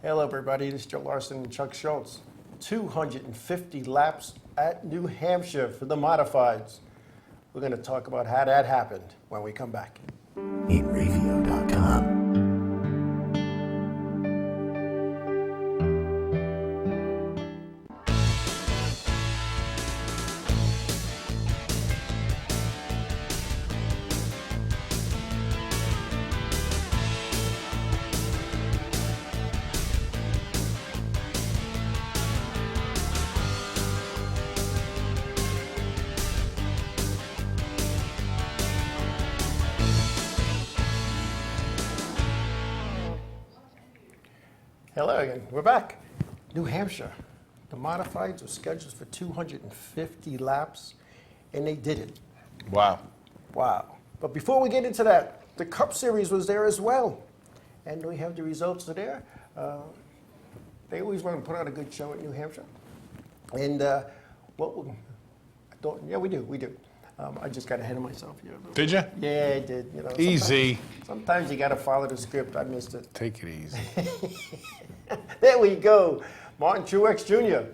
Hello, everybody. This is Joe Larson and Chuck Schultz. 250 laps at New Hampshire for the modifieds. We're going to talk about how that happened when we come back. Inravio.com. Hello again. We're back. New Hampshire. The modifieds were scheduled for 250 laps, and they did it. Wow. Wow. But before we get into that, the Cup Series was there as well. And we have the results there. They always want to put on a good show at New Hampshire. And we do. I just got ahead of myself here. Did you? Yeah, I did. You know, Easy. Sometimes you got to follow the script. I missed it. Take it easy. There we go. Martin Truex Jr.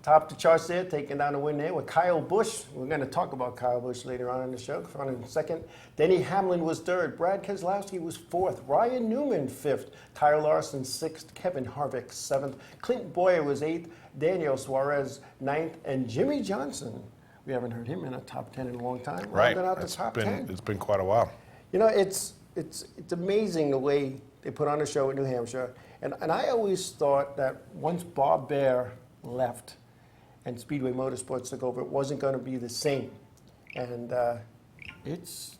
topped the charts there, taking down the win there with Kyle Busch. We're going to talk about Kyle Busch later on in the show, in second. Denny Hamlin was third. Brad Keselowski was fourth. Ryan Newman fifth. Kyle Larson sixth. Kevin Harvick seventh. Clint Boyer was eighth. Daniel Suarez ninth. And Jimmy Johnson, we haven't heard him in a top 10 in a long time. Right. Out the top 10. It's been quite a while. You know, it's amazing the way they put on a show at New Hampshire. And I always thought that once Bob Baer left and Speedway Motorsports took over, it wasn't going to be the same. And it's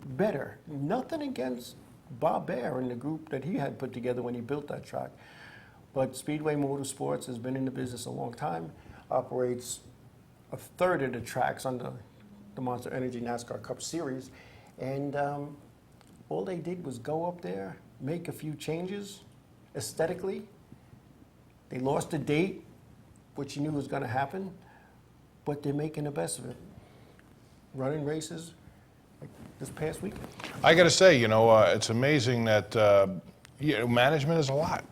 better. Nothing against Bob Baer and the group that he had put together when he built that track. But Speedway Motorsports has been in the business a long time, operates a third of the tracks under the Monster Energy NASCAR Cup Series. And all they did was go up there, make a few changes aesthetically. They lost a date, which you knew was going to happen, but they're making the best of it. Running races like this past week. I got to say, it's amazing that management is a lot.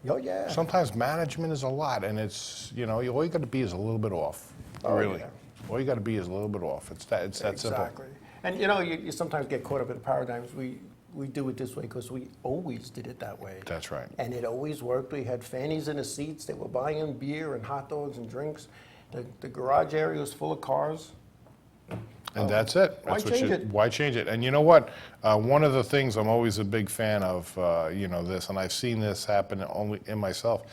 Oh, yeah. Sometimes management is a lot, and it's, all you got to be is a little bit off. Really. Yeah. All you got to be is a little bit off. It's that simple. Exactly. And, you sometimes get caught up in the paradigms. We do it this way because we always did it that way. That's right. And it always worked. We had fannies in the seats. They were buying beer and hot dogs and drinks. The garage area was full of cars. And that's it. Why change it? Why change it? And you know what? One of the things I'm always a big fan of, this, and I've seen this happen only in myself,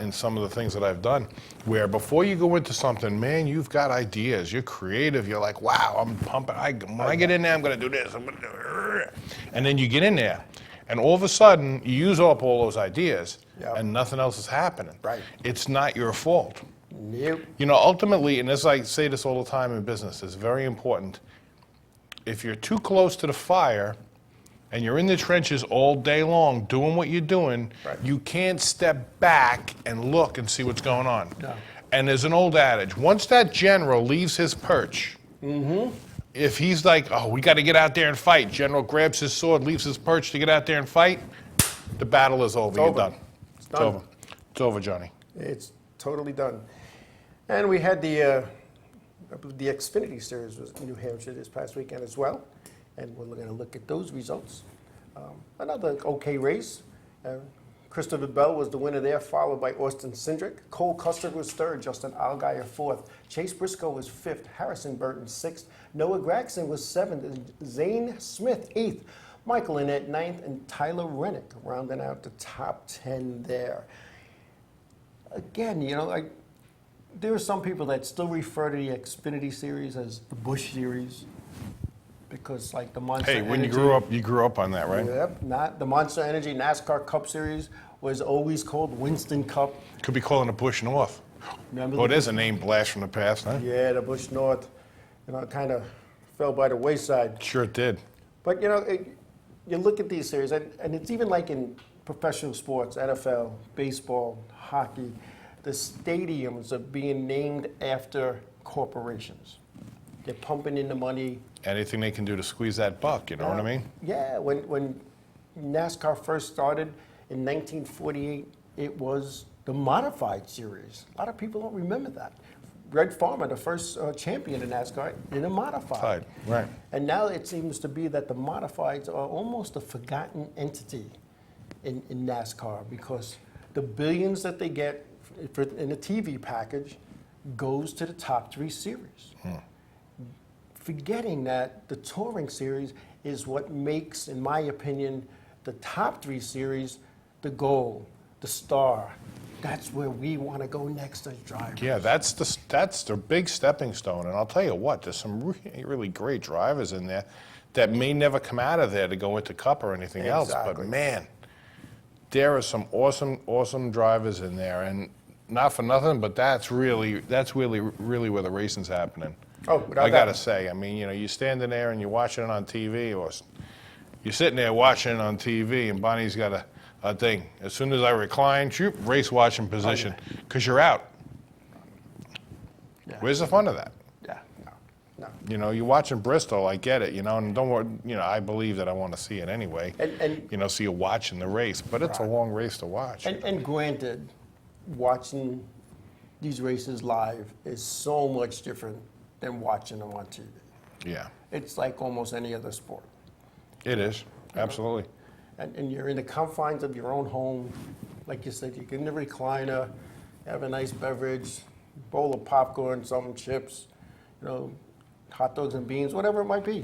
in some of the things that I've done, where before you go into something, man, you've got ideas. You're creative. You're like, wow, I'm pumping. When I get in there, I'm going to do this. I'm going to do it. And then you get in there, and all of a sudden, you use up all those ideas, and nothing else is happening. Right. It's not your fault. Nope. Ultimately, and as I say this all the time in business, it's very important. If you're too close to the fire and you're in the trenches all day long doing what you're doing, right, you can't step back and look and see what's going on. No. And there's an old adage, once that general leaves his perch, if he's like, oh, we got to get out there and fight, general grabs his sword, leaves his perch to get out there and fight, the battle is over. You're done. It's done. Over. It's over, Johnny. It's totally done. And we had the Xfinity Series was in New Hampshire this past weekend as well. And we're going to look at those results. Another okay race. Christopher Bell was the winner there, followed by Austin Cindric. Cole Custer was third, Justin Allgaier fourth. Chase Briscoe was fifth, Harrison Burton sixth. Noah Gragson was seventh, and Zane Smith eighth. Michael Annett ninth, and Tyler Reddick rounding out the top 10 there. Again, there are some people that still refer to the Xfinity Series as the Busch Series because, like, the Monster Energy. Hey, when you grew up on that, right? Yep. Not the Monster Energy NASCAR Cup Series was always called Winston Cup. Could be calling it Busch North. Remember there's a name blast from the past, huh? Yeah, the Busch North, kind of fell by the wayside. Sure it did. But, you look at these series, and it's even like in professional sports, NFL, baseball, hockey, the stadiums are being named after corporations. They're pumping in the money. Anything they can do to squeeze that buck, you know what I mean? Yeah, when NASCAR first started, In 1948, it was the modified series. A lot of people don't remember that. Red Farmer, the first champion in NASCAR, in a modified. Right. And now it seems to be that the modifieds are almost a forgotten entity in NASCAR because the billions that they get in a TV package goes to the top 3 series. Forgetting that the touring series is what makes, in my opinion, the top 3 series the goal, the star. That's where we want to go next as drivers. Yeah, that's the big stepping stone. And I'll tell you what, there's some really, really great drivers in there that may never come out of there to go into Cup or anything else. But man, there are some awesome drivers in there. And not for nothing, but that's really where the racing's happening. Oh, without I gotta say, I mean, you're standing there and you're watching it on TV, or you're sitting there watching it on TV, and Bonnie's got a thing. As soon as I recline, shoot, race watching position, because you're out. Yeah. Where's the fun of that? Yeah, no. You're watching Bristol, I get it, and don't worry, I believe that I want to see it anyway. And So you're watching the race, but it's a long race to watch. And granted, watching these races live is so much different than watching them on TV. Yeah, It's like almost any other sport. it is, absolutely. And you're in the confines of your own home. Like you said, you get in the recliner, have a nice beverage, bowl of popcorn, some chips, hot dogs and beans, whatever it might be.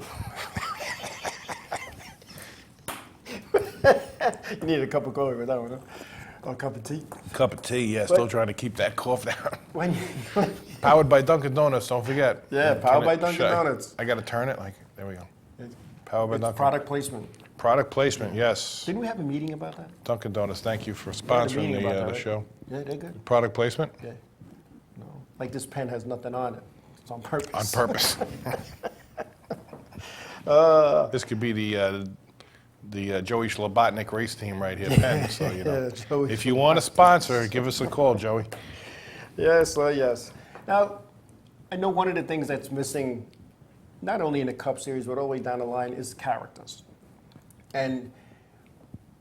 You need a cup of coffee with that one, huh? Or a cup of tea. Cup of tea, yeah, still trying to keep that cough down. When Powered by Dunkin' Donuts, don't forget. Yeah, powered by Dunkin' Donuts. I got to turn it, there we go. Powered by it's Dunkin'. product placement. Product placement, yes. Didn't we have a meeting about that? Dunkin' Donuts, thank you for We had a sponsoring meeting about that, the right? show. Yeah, they're good. Product placement? Yeah. No. Like this pen has nothing on it. It's on purpose. On purpose. This could be the Joey Schlabotnik race team right here, pen. So, Joey if you want a sponsor, give us a call, Joey. Yes, yes. Now, I know one of the things that's missing, not only in the Cup Series, but all the way down the line, is characters. And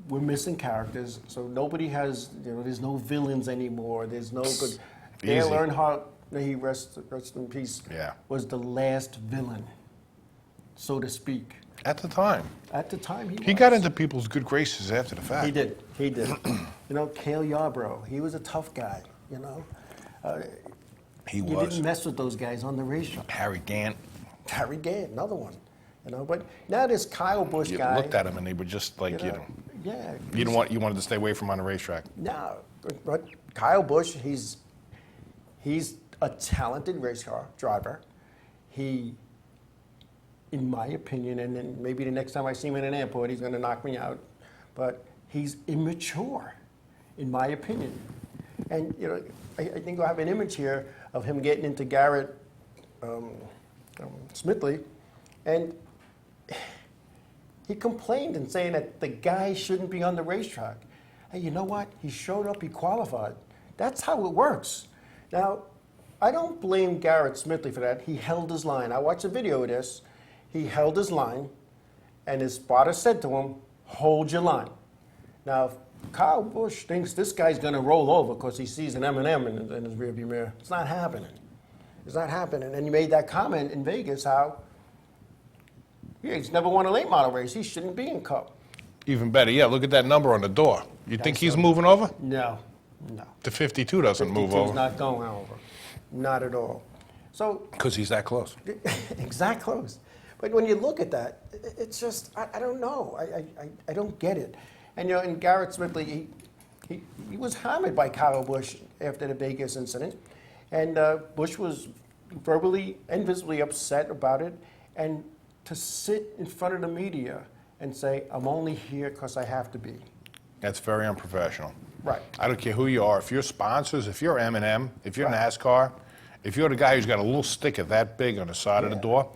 we're missing characters, so nobody has, there's no villains anymore. There's no good. Dale Easy. Earnhardt, may he rest in peace, Yeah. was the last villain, so to speak. At the time. At the time, he He was. got into people's good graces after the fact. He did. Cale Yarborough, he was a tough guy, He You was. didn't mess with those guys on the racetrack. Harry Gant. Harry Gant, another one. But now this Kyle Busch You guy. looked at him and they were just like, Yeah. you wanted to stay away from on the racetrack. No, but Kyle Busch, he's a talented race car driver. He, in my opinion, and then maybe the next time I see him in an airport, he's going to knock me out, but he's immature, in my opinion. And I think I have an image here of him getting into Garrett Smithley, and he complained and saying that the guy shouldn't be on the racetrack. Hey, you know what? He showed up, he qualified. That's how it works. Now, I don't blame Garrett Smithley for that. He held his line. I watched a video of this. He held his line, and his spotter said to him, hold your line. Now, if Kyle Busch thinks this guy's going to roll over because he sees an M&M in his rearview mirror, it's not happening. It's not happening. And he made that comment in Vegas how he's never won a late model race. He shouldn't be in Cup. Even better, yeah, look at that number on the door. You think he's moving over? No. The 52 doesn't move 52's over. not going over. Not at all. So, Because he's that close. exact close. But when you look at that, it's just, I don't know. I don't get it. And, and Garrett Smithley, he was hammered by Kyle Busch after the Vegas incident. And Busch was verbally and visibly upset about it. And to sit in front of the media and say, I'm only here because I have to be. That's very unprofessional. Right. I don't care who you are. If you're sponsors, if you're M&M, if you're NASCAR, if you're the guy who's got a little sticker that big on the side of the door,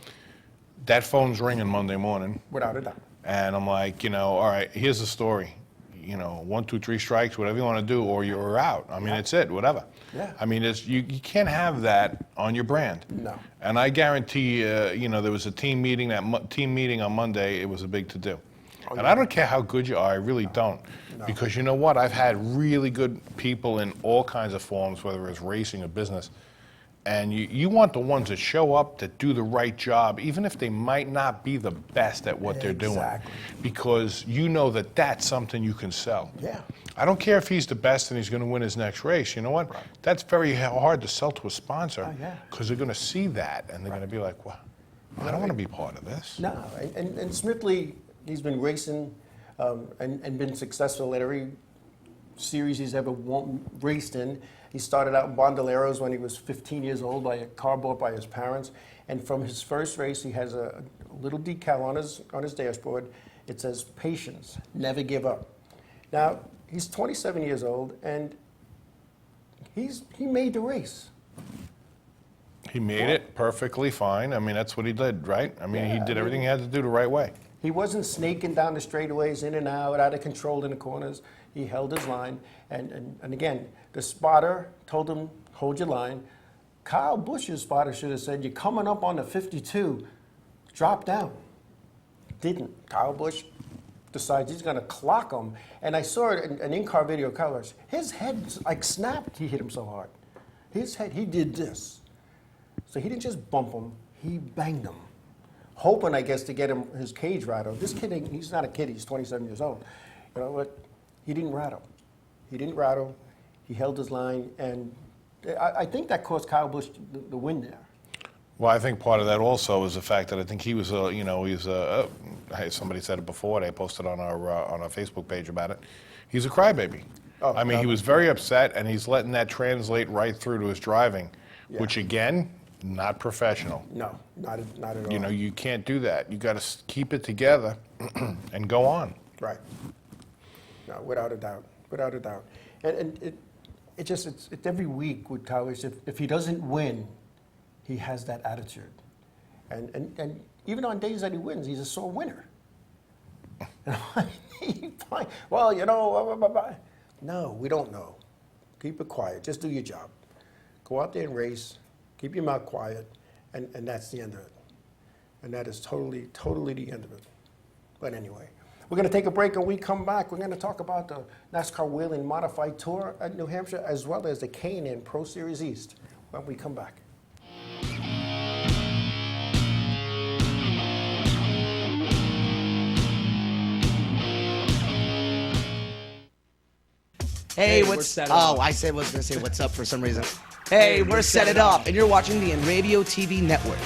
that phone's ringing Monday morning. Without a doubt. And I'm like, all right, here's the story. 1, 2, 3 strikes, whatever you want to do, or you're out. I mean, it's it, whatever. Yeah. I mean, you can't have that on your brand. No. And I guarantee, there was a team meeting on Monday. It was a big to-do. And I don't care how good you are, I really don't. No. Because you know what? I've had really good people in all kinds of forms, whether it's racing or business. And you want the ones that show up, that do the right job, even if they might not be the best at what they're doing. Exactly. Because you know that that's something you can sell. Yeah. I don't care if he's the best and he's going to win his next race. You know what? Right. That's very hard to sell to a sponsor. Oh, yeah. Because they're going to see that and they're going to be like, well, I don't want to be part of this. No, and Smithley, he's been racing and been successful at every series he's ever raced in. He started out in Bandoleros when he was 15 years old by a car bought by his parents. And from his first race, he has a little decal on his dashboard. It says, "Patience, never give up." Now, he's 27 years old, and he made the race. He made it perfectly fine. I mean, that's what he did, right? I mean, Yeah, he did everything he had to do the right way. He wasn't snaking down the straightaways, in and out of control in the corners. He held his line. And again, the spotter told him, hold your line. Kyle Busch's spotter should have said, you're coming up on the 52, drop down. Didn't. Kyle Busch decides he's going to clock him. And I saw it in an in-car video colors. His head like snapped. He hit him so hard. His head, he did this. So he didn't just bump him, he banged him. Hoping, I guess, to get him his cage rattled. This kid, he's not a kid, he's 27 years old. You know what? He didn't rattle. He didn't rattle. He held his line, and I think that cost Kyle Busch the win there. Well, I think part of that also is the fact that I think he was, somebody said it before, they posted on our Facebook page about it. He's a crybaby. Oh, I mean, he was very upset, and he's letting that translate right through to his driving, which again, not professional. No, not at all. You know, you can't do that. You got to keep it together and go on. Right. No, without a doubt, without a doubt. And it's every week with Towers. If he doesn't win, he has that attitude. And even on days that he wins, he's a sore winner. Well, you know, blah, blah, blah. No, we don't know. Keep it quiet. Just do your job. Go out there and race. Keep your mouth quiet, and that's the end of it. And that is totally the end of it. But anyway, we're going to take a break, and when we come back, we're going to talk about the NASCAR Whelen Modified Tour at New Hampshire, as well as the K&N Pro Series East when we come back. Hey, we're what's set it up. Oh, I said was gonna say what's up for some reason. Hey, we're set it up, and you're watching the Inravio TV network.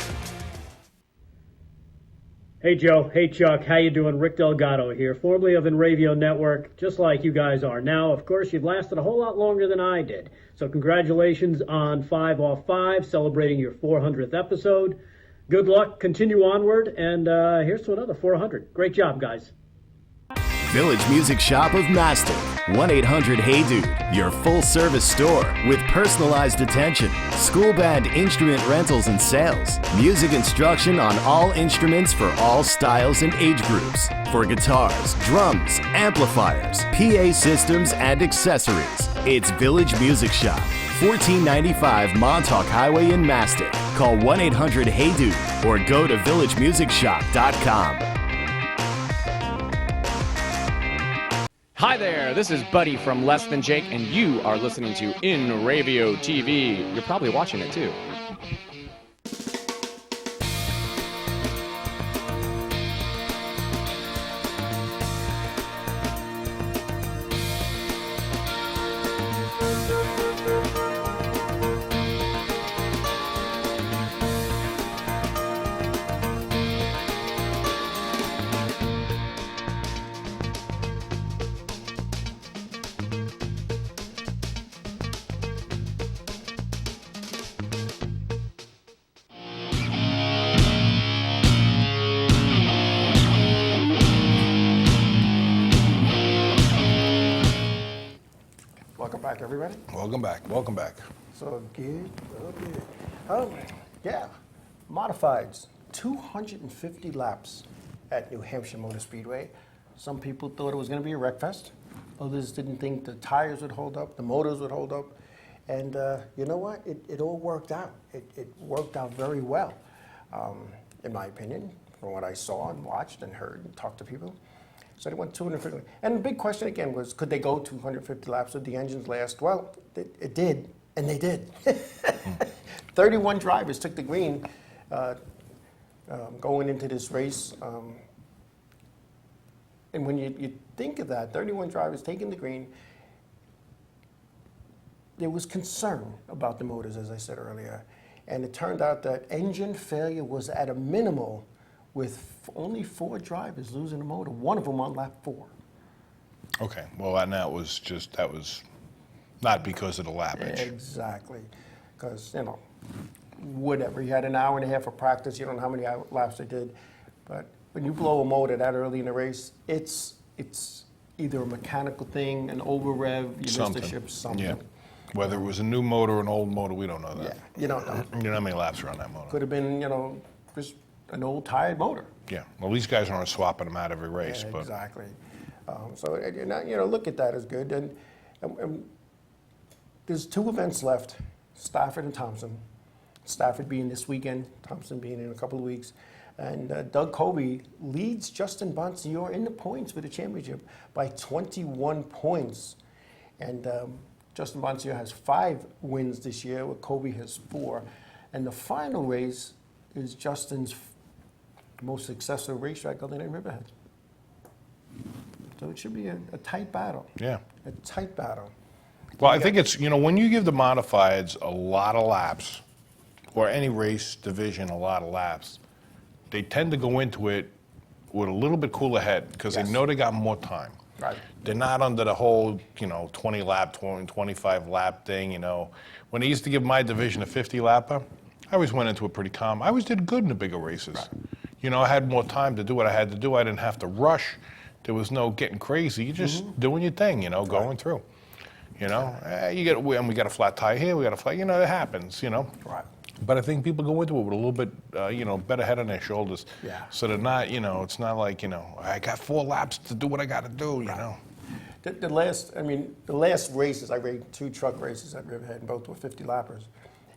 Hey Joe, hey Chuck, how you doing? Rick Delgado here, formerly of Inravio Network, just like you guys are. Now, of course, you've lasted a whole lot longer than I did. So congratulations on 5 off 5, celebrating your 400th episode. Good luck, continue onward, and here's to another 400. Great job, guys. Village Music Shop of Mastic. 1-800-HEY-DUDE. Your full-service store with personalized attention, school band instrument rentals and sales, music instruction on all instruments for all styles and age groups, for guitars, drums, amplifiers, PA systems, and accessories. It's Village Music Shop. 1495 Montauk Highway in Mastic. Call 1-800-HEY-DUDE or go to villagemusicshop.com. Hi there, this is Buddy from Less Than Jake, and you are listening to Inravio TV. You're probably watching it too. Welcome back, everybody. Welcome back. Welcome back. So good, so good. Oh, yeah. Modifieds, 250 laps at New Hampshire Motor Speedway. Some people thought it was going to be a wreck fest. Others didn't think the tires would hold up, the motors would hold up. And you know what? It all worked out. It worked out very well, in my opinion, from what I saw and watched and heard and talked to people. So they went 250. And the big question again was, could they go 250 laps? Did the engines last? Well, it did, and they did. 31 drivers took the green going into this race. And when you think of that, 31 drivers taking the green, there was concern about the motors, as I said earlier. And it turned out that engine failure was at a minimal with only 4 drivers losing the motor, one of them on lap 4. Okay, well, and that was not because of the lappage. Exactly. Because, whatever. You had an hour and a half of practice. You don't know how many laps they did. But when you blow a motor that early in the race, it's either a mechanical thing, an over rev, you missed the ship, something. Yeah. Whether it was a new motor or an old motor, we don't know that. Yeah, you don't know. You know how many laps are on that motor. Could have been, just an old tired motor. Yeah. Well, these guys aren't swapping them out every race. Yeah, but exactly. So, look at that as good. And there's 2 events left, Stafford and Thompson. Stafford being this weekend, Thompson being in a couple of weeks. And Doug Colby leads Justin Bonsignor in the points for the championship by 21 points. And Justin Bonsignor has 5 wins this year, where Colby has 4. And the final race is Justin's most successful racetrack other than Riverhead. So it should be a tight battle. yeah. A tight battle. Well, I think it's, when you give the modifieds a lot of laps, or any race division a lot of laps, they tend to go into it with a little bit cooler head because Yes. they know they got more time. Right. They're not under the whole, 20 lap, 25 lap thing, When I used to give my division a 50 lapper, I always went into it pretty calm. I always did good in the bigger races. Right. I had more time to do what I had to do. I didn't have to rush. There was no getting crazy. You're just doing your thing, going through. We got a flat tire here, we got a flat, it happens, Right. But I think people go into it with a little bit, better head on their shoulders. Yeah. So they're not, it's not like, I got 4 laps to do what I got to do, The last races, I raced 2 truck races at Riverhead, and both were 50 lappers.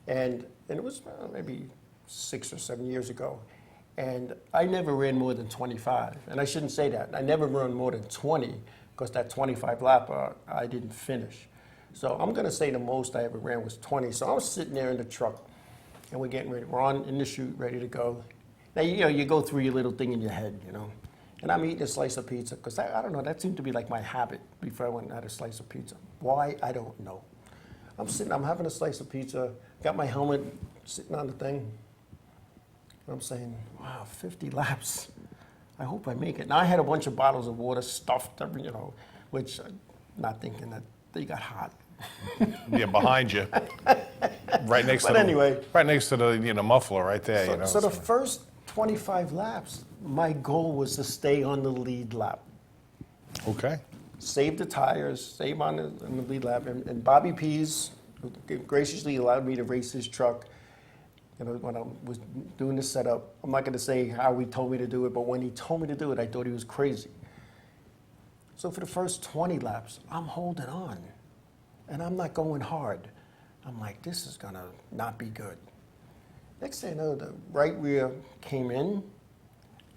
And it was maybe 6 or 7 years ago. And I never ran more than 25. And I shouldn't say that. I never ran more than 20 because that 25 lapper, I didn't finish. So I'm going to say the most I ever ran was 20. So I was sitting there in the truck, and we're getting ready. We're on in the chute, ready to go. Now, you go through your little thing in your head, And I'm eating a slice of pizza because I don't know, that seemed to be like my habit before I went and had a slice of pizza. Why? I don't know. I'm having a slice of pizza, got my helmet sitting on the thing. And I'm saying, wow, 50 laps. I hope I make it. Now, I had a bunch of bottles of water stuffed, which I'm not thinking that they got hot. Yeah, behind you. Right next But to anyway. Right next to the muffler right there, So the first 25 laps, my goal was to stay on the lead lap. Okay. Save the tires, save on the lead lap. And Bobby Pease graciously allowed me to race his truck. When I was doing the setup, I'm not going to say how he told me to do it, but when he told me to do it, I thought he was crazy. So for the first 20 laps, I'm holding on, and I'm not going hard. I'm like, this is going to not be good. Next thing I know, the right rear came in,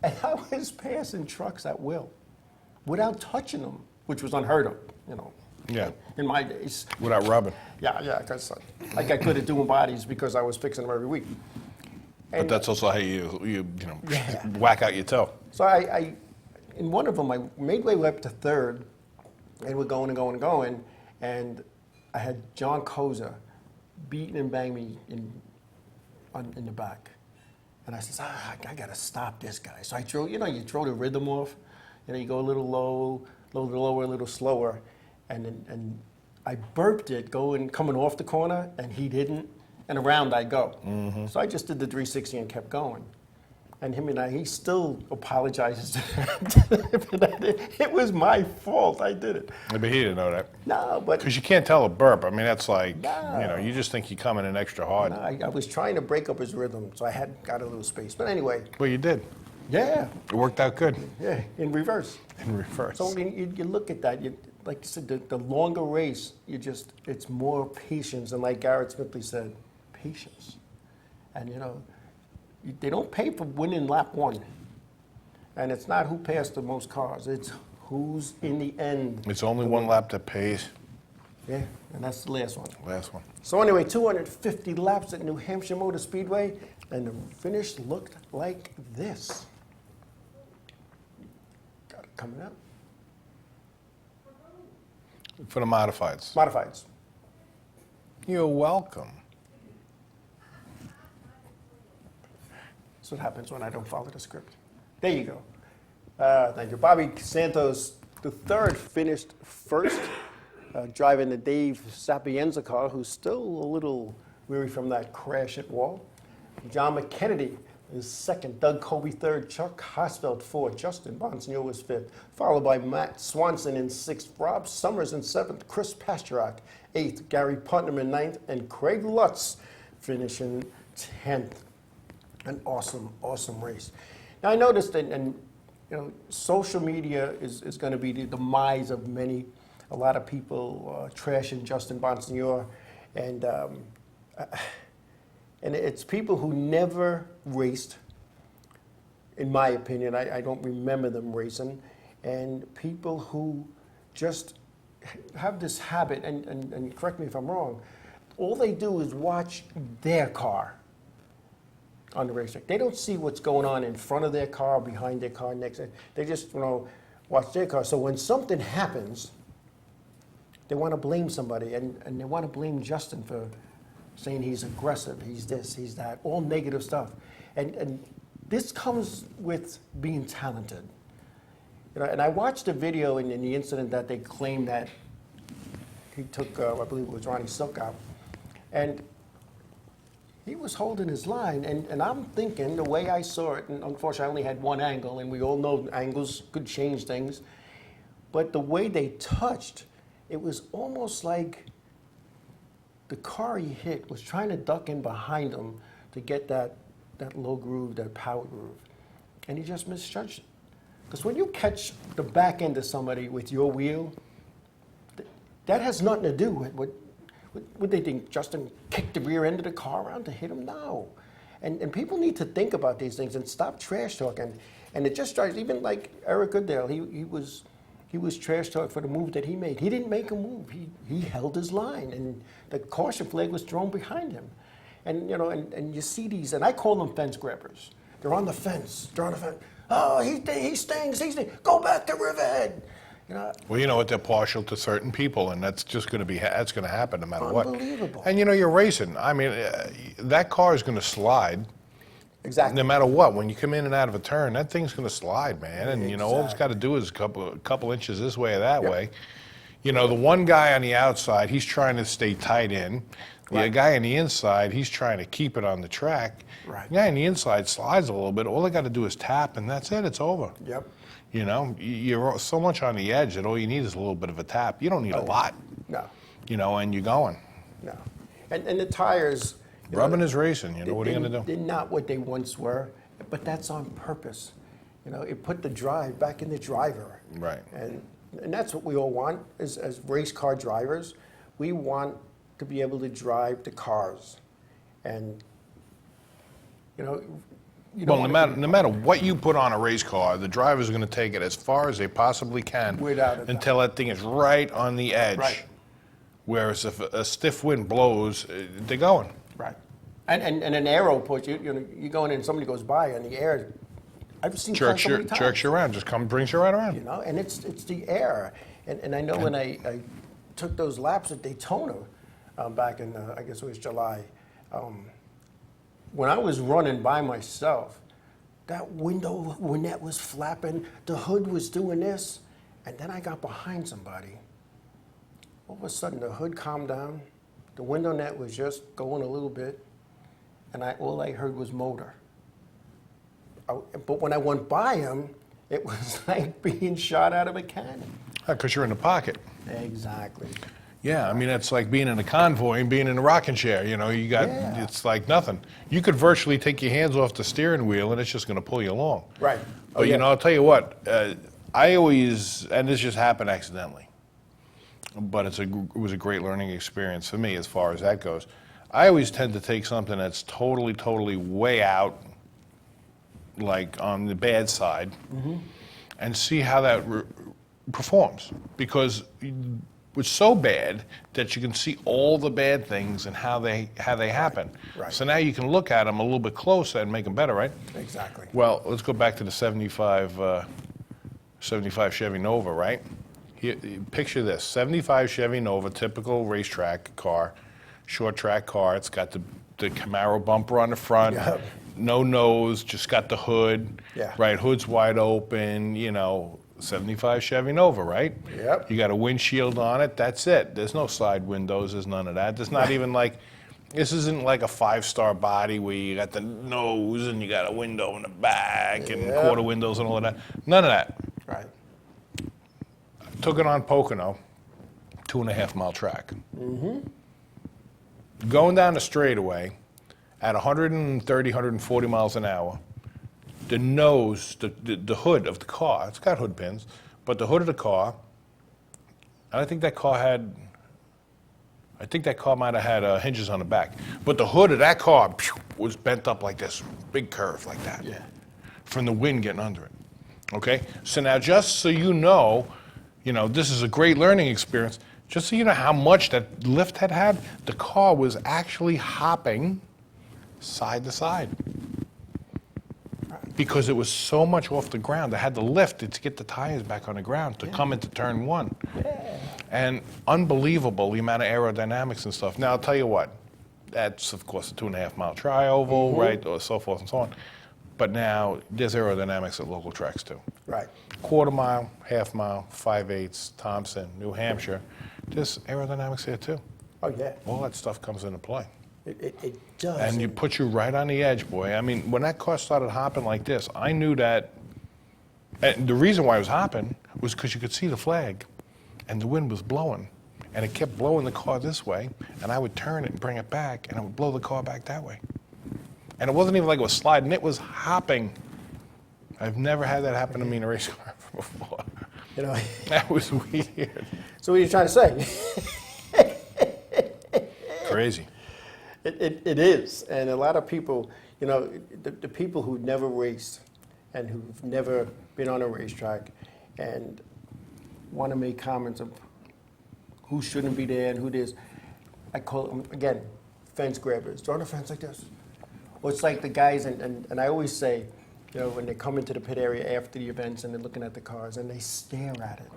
and I was passing trucks at will without touching them, which was unheard of, Yeah. in my days. Without rubbing. Yeah, because I got good at doing bodies because I was fixing them every week. But that's also how you whack out your toe. So I in one of them, I made my way up to third, and we're going and going and going, and I had John Koza beating and bang me in the back. And I said, I got to stop this guy. So I throw, you throw the rhythm off. You go a little low, a little lower, a little slower. And I burped it coming off the corner, and he didn't. And around I go. Mm-hmm. So I just did the 360 and kept going. And he still apologizes for that. It was my fault. I did it. But he didn't know that. No, but Because you can't tell a burp. I mean, that's like, No. you just think you're coming in extra hard. I was trying to break up his rhythm, so I got a little space. But anyway, Well, you did. yeah, It worked out good yeah, in reverse. in reverse. So you look at that, like you said, the longer race, it's more patience. And like Garrett Smithley said, patience. And they don't pay for winning lap one. And it's not who passed the most cars, it's who's in the end. It's only one lap that pays. Yeah, and that's the last one. Last one. So anyway, 250 laps at New Hampshire Motor Speedway, and the finish looked like this. Got it coming up. For the modifieds. Modifieds. You're welcome. That's what happens when I don't follow the script. There you go. Thank you. Bobby Santos III finished first, driving the Dave Sapienza car, who's still a little weary from that crash at Wall. John McKennedy is second, Doug Colby third, Chuck Hosfeld fourth, Justin Bonsignor was fifth, followed by Matt Swanson in sixth, Rob Summers in seventh, Chris Pasturak eighth, Gary Putnam in ninth, and Craig Lutz finishing 10th. An awesome, awesome race. Now I noticed that, and you know, social media is going to be the demise of many. A lot of people trashing Justin Bonsignor, and it's people who never raced. In my opinion, I don't remember them racing, and people who just have this habit. And correct me if I'm wrong. All they do is watch their car on the racetrack. They don't see what's going on in front of their car, behind their car, next. They just, watch their car. So when something happens, they want to blame somebody, and they want to blame Justin for saying he's aggressive, he's this, he's that, all negative stuff. And this comes with being talented. And I watched a video in the incident that they claimed that he took, I believe it was Ronnie Silk out, and he was holding his line, and I'm thinking, the way I saw it, and unfortunately I only had one angle, and we all know angles could change things, but the way they touched, it was almost like the car he hit was trying to duck in behind him to get that low groove, that power groove, and he just misjudged it. Because when you catch the back end of somebody with your wheel, that has nothing to do with what they think. Justin kicked the rear end of the car around to hit him? No. And people need to think about these things and stop trash talking. And it just drives, even like Eric Goodale, he was trash talk for the move that he made. He didn't make a move. He held his line, and the caution flag was thrown behind him. And and you see these, and I call them fence grabbers. They're on the fence. They're on the fence. Oh, he stings. Go back to Riverhead. Well, you know what? They're partial to certain people, and that's just going to be that's going to happen no matter what. Unbelievable. And you're racing. I mean, that car is going to slide. Exactly. No matter what, when you come in and out of a turn, that thing's going to slide, man. And all it's got to do is a couple inches this way or that way. The one guy on the outside, he's trying to stay tight in. The guy on the inside, he's trying to keep it on the track. Right. The guy on the inside slides a little bit. All they got to do is tap, and that's it. It's over. Yep. You're so much on the edge that all you need is a little bit of a tap. You don't need a lot. No. And you're going. No. And the tires. Rubbing is racing. What are you going to do? They're not what they once were, but that's on purpose. It put the drive back in the driver. Right. And that's what we all want as race car drivers. We want to be able to drive the cars. And, well, no matter what you put on a race car, the drivers are going to take it as far as they possibly can until that thing is right on the edge. Right. Whereas if a stiff wind blows, they're going. Right. And an arrow push, you're going in and somebody goes by and the air, I've seen cars so many times. Jerks you around, just brings you right around. And it's the air. And I know when I took those laps at Daytona back in, I guess it was July, when I was running by myself, that window, when that was flapping, the hood was doing this, and then I got behind somebody. All of a sudden, the hood calmed down, the window net was just going a little bit, and all I heard was motor. But when I went by him, it was like being shot out of a cannon. Because you're in the pocket. Exactly. Yeah, I mean, it's like being in a convoy and being in a rocking chair. It's like nothing. You could virtually take your hands off the steering wheel and it's just going to pull you along. Right. But, I'll tell you what, I always, and this just happened accidentally, but it was a great learning experience for me as far as that goes. I always tend to take something that's totally, totally way out, like on the bad side, and see how that performs, because it's so bad that you can see all the bad things and how they happen. Right. So now you can look at them a little bit closer and make them better, right? Exactly. Well, let's go back to the 75 Chevy Nova, right? Here, picture this: 75 Chevy Nova, typical racetrack car, short track car. It's got the Camaro bumper on the front. Yep. No nose, just got the hood. Yeah. Right, hood's wide open, 75 Chevy Nova, right? Yep. You got a windshield on it, that's it. There's no side windows, there's none of that. There's not even this isn't like a 5-star body where you got the nose and you got a window in the back and Yep. quarter windows and all of that. None of that. Right. Took it on Pocono, 2.5 mile track. Going down the straightaway at 130, 140 miles an hour, the nose, the hood of the car, it's got hood pins, but the hood of the car, I think that car might have had hinges on the back, but the hood of that car was bent up like this, big curve like that. Yeah. From the wind getting under it. Okay? So now just so you know, this is a great learning experience. Just so you know how much that lift had, the car was actually hopping side to side. Because it was so much off the ground. I had to lift it to get the tires back on the ground to come into turn one. Yeah. And unbelievable the amount of aerodynamics and stuff. Now, I'll tell you what, that's, of course, a 2.5 mile tri-oval, right, or so forth and so on. But now, there's aerodynamics at local tracks, too. Right. Quarter mile, half mile, 5/8, Thompson, New Hampshire. There's aerodynamics here, too. Oh, yeah. All that stuff comes into play. It does. And you put you right on the edge, boy. I mean, when that car started hopping like this, I knew that. And the reason why it was hopping was because you could see the flag, and the wind was blowing, and it kept blowing the car this way, and I would turn it and bring it back, and I would blow the car back that way. And it wasn't even like it was sliding; it was hopping. I've never had that happen to me in a race car before. That was weird. So what are you trying to say? Crazy. It is, and a lot of people, the people who never raced and who've never been on a racetrack and want to make comments of who shouldn't be there and who is, I call them, again, fence grabbers. They're on a fence like this. Or it's like the guys, and I always say, when they come into the pit area after the events and they're looking at the cars and they stare at it,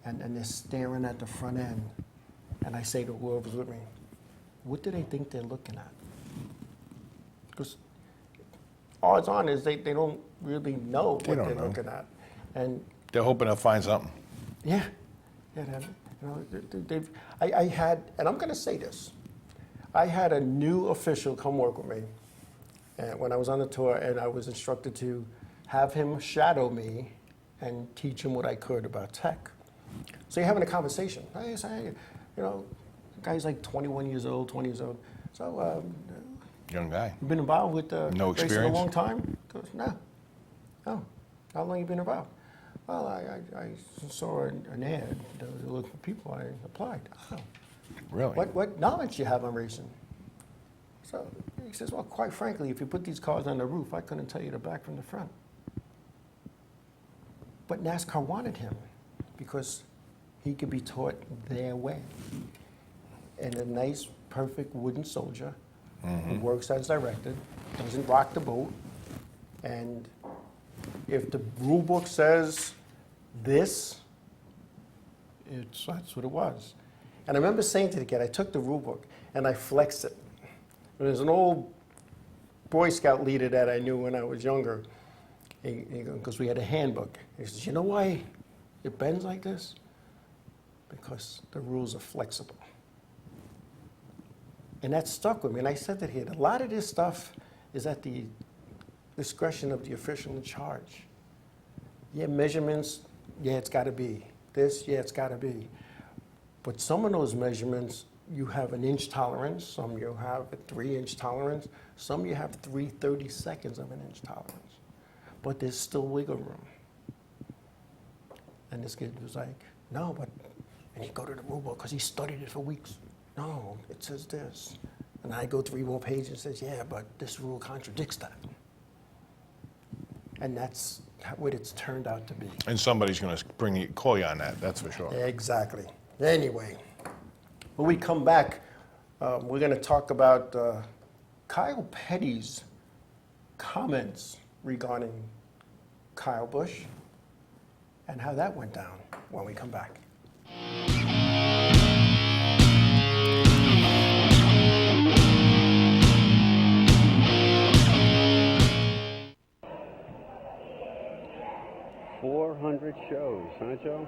and they're staring at the front end, and I say to whoever's with me, what do they think they're looking at? Because odds on is they don't really know what they're looking at. And they're hoping they'll find something. yeah, I had, and I'm going to say this, I had a new official come work with me and when I was on the tour, and I was instructed to have him shadow me and teach him what I could about tech. So you're having a conversation. I say, the guy's like 21 years old, 20 years old. So, Young guy. you been involved with No racing a experience? long time? He goes, no. Oh, how long you been involved? Well, I saw an ad. They were looking for people. I applied. Oh, Really? what knowledge you have on racing? So he says, well, quite frankly, if you put these cars on the roof, I couldn't tell you the back from the front. But NASCAR wanted him because he could be taught their way. And a nice, perfect wooden soldier who works as directed, doesn't rock the boat, and if the rule book says this, that's what it was. And I remember saying to the kid, I took the rule book and I flexed it. There's an old Boy Scout leader that I knew when I was younger, because we had a handbook. He says, you know why it bends like this? Because the rules are flexible. And that stuck with me. And I said that here, a lot of this stuff is at the discretion of the official in charge. Yeah, measurements, yeah, it's got to be. This, yeah, it's got to be. But some of those measurements, you have an inch tolerance. Some you have a 3-inch tolerance. Some you have 3/32 of an inch tolerance. But there's still wiggle room. And this kid was like, no, but, and he'd go to the rule book because he studied it for weeks. No, it says this. And I go 3 more pages and says, yeah, but this rule contradicts that. And that's what it's turned out to be. And somebody's going to call you on that, that's for sure. Exactly. Anyway, when we come back, we're going to talk about Kyle Petty's comments regarding Kyle Busch and how that went down when we come back. Shows, huh, Joe?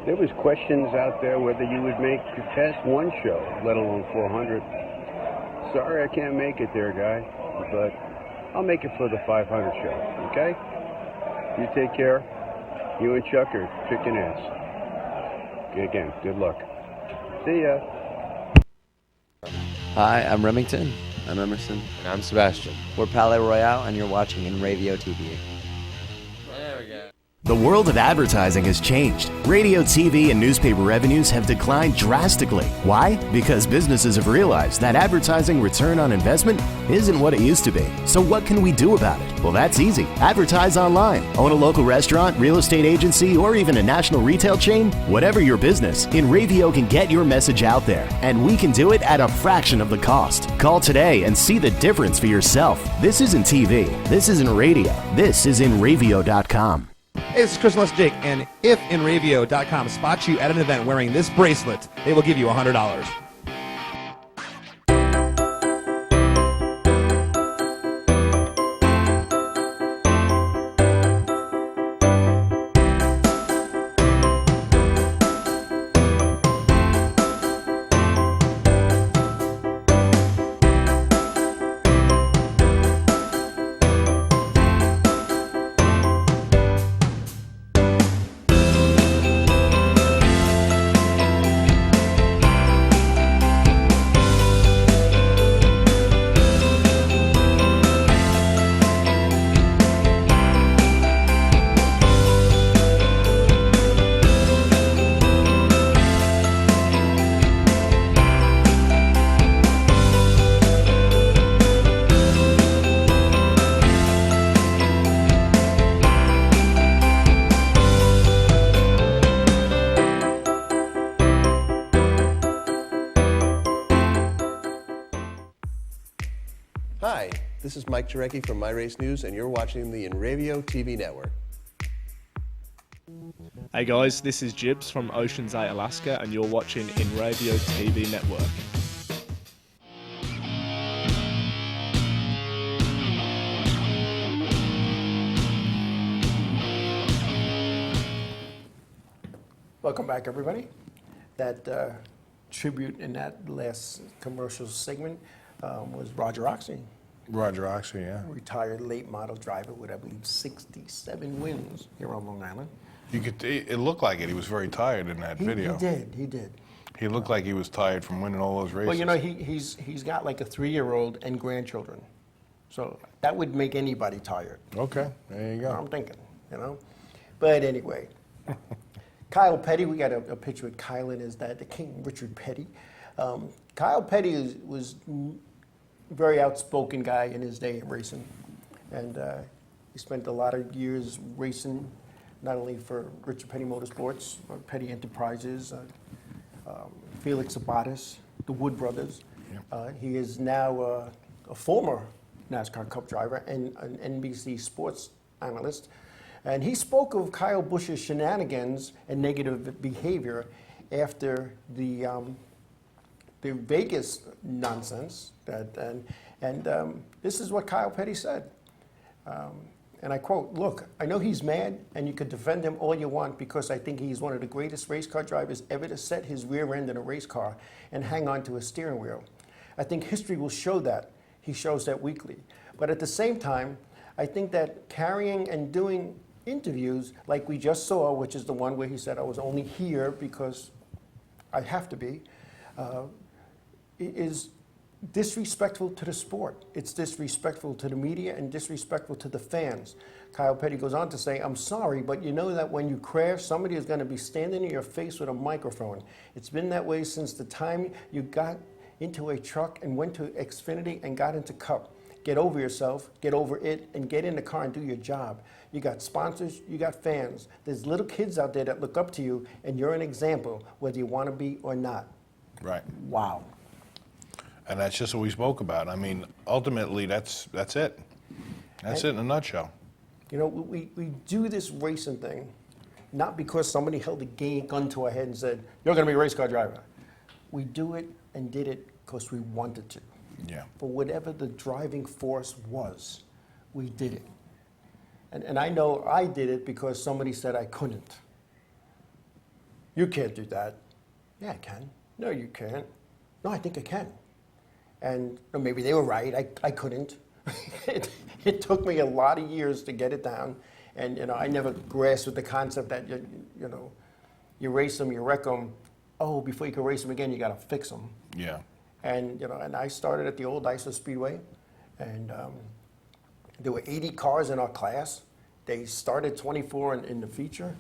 There was questions out there whether you would make it past one show, let alone 400. Sorry I can't make it there, guy, but I'll make it for the 500 show, okay? You take care. You and Chuck are kicking ass. Again, good luck. See ya. Hi, I'm Remington. I'm Emerson. And I'm Sebastian. We're Palais Royale, and you're watching Inravio TV. There we go. The world of advertising has changed. Radio, TV, and newspaper revenues have declined drastically. Why? Because businesses have realized that advertising return on investment isn't what it used to be. So what can we do about it? Well, that's easy. Advertise online. Own a local restaurant, real estate agency, or even a national retail chain? Whatever your business, Inravio can get your message out there. And we can do it at a fraction of the cost. Call today and see the difference for yourself. This isn't TV. This isn't radio. This is Inravio.com. Hey, this is Chris Les Jake, and if Inravio.com spots you at an event wearing this bracelet, they will give you $100. Hi, this is Mike Jarecki from My Race News, and you're watching the Inravio TV network. Hey guys, this is Jibs from Ocean's 8, Alaska, and you're watching Inravio TV network. Welcome back, everybody. That tribute in that last commercial segment was Roger Oxy. Roger Oxy, yeah. Retired late model driver with, I believe, 67 wins here on Long Island. You could. It looked like it. He was very tired in that video. He did. He looked like he was tired from winning all those races. Well, you know, he's got like a 3-year-old and grandchildren. So that would make anybody tired. Okay, there you go. I'm thinking, you know. But anyway, Kyle Petty, we got a picture with Kyle and his dad, the King Richard Petty. Kyle Petty was a very outspoken guy in his day in racing. And he spent a lot of years racing, not only for Richard Petty Motorsports, or Petty Enterprises, Felix Abatis, the Wood Brothers. Yep. He is now a former NASCAR Cup driver and an NBC sports analyst. And he spoke of Kyle Busch's shenanigans and negative behavior after the Vegas nonsense. This is what Kyle Petty said. And I quote, "Look, I know he's mad, and you could defend him all you want because I think he's one of the greatest race car drivers ever to set his rear end in a race car and hang on to a steering wheel. I think history will show that. He shows that weekly. But at the same time, I think that carrying and doing interviews like we just saw, which is the one where he said, I was only here because I have to be, is disrespectful to the sport. It's disrespectful to the media and disrespectful to the fans." Kyle Petty goes on to say, "I'm sorry, but you know that when you crash, somebody is going to be standing in your face with a microphone. It's been that way since the time you got into a truck and went to Xfinity and got into Cup. get over yourself, get over it, and get in the car and do your job. You got sponsors, you got fans. There's little kids out there that look up to you, and you're an example, whether you want to be or not. Right. Wow. And that's just what we spoke about. I mean, ultimately, that's it. That's it in a nutshell. You know, we do this racing thing not because somebody held a gun to our head and said, you're going to be a race car driver. We do it and did it because we wanted to. Yeah. For whatever the driving force was, we did it. And I know I did it because somebody said I couldn't. You can't do that. Yeah, I can. No, you can't. No, I think I can. And maybe they were right. I couldn't. It took me a lot of years to get it down. And, you know, I never grasped the concept that, you know, you race them, you wreck them. Oh, before you can race them again, you got to fix them. Yeah. And, you know, and I started at the old ISO Speedway. And there were 80 cars in our class. They started 24 in the feature.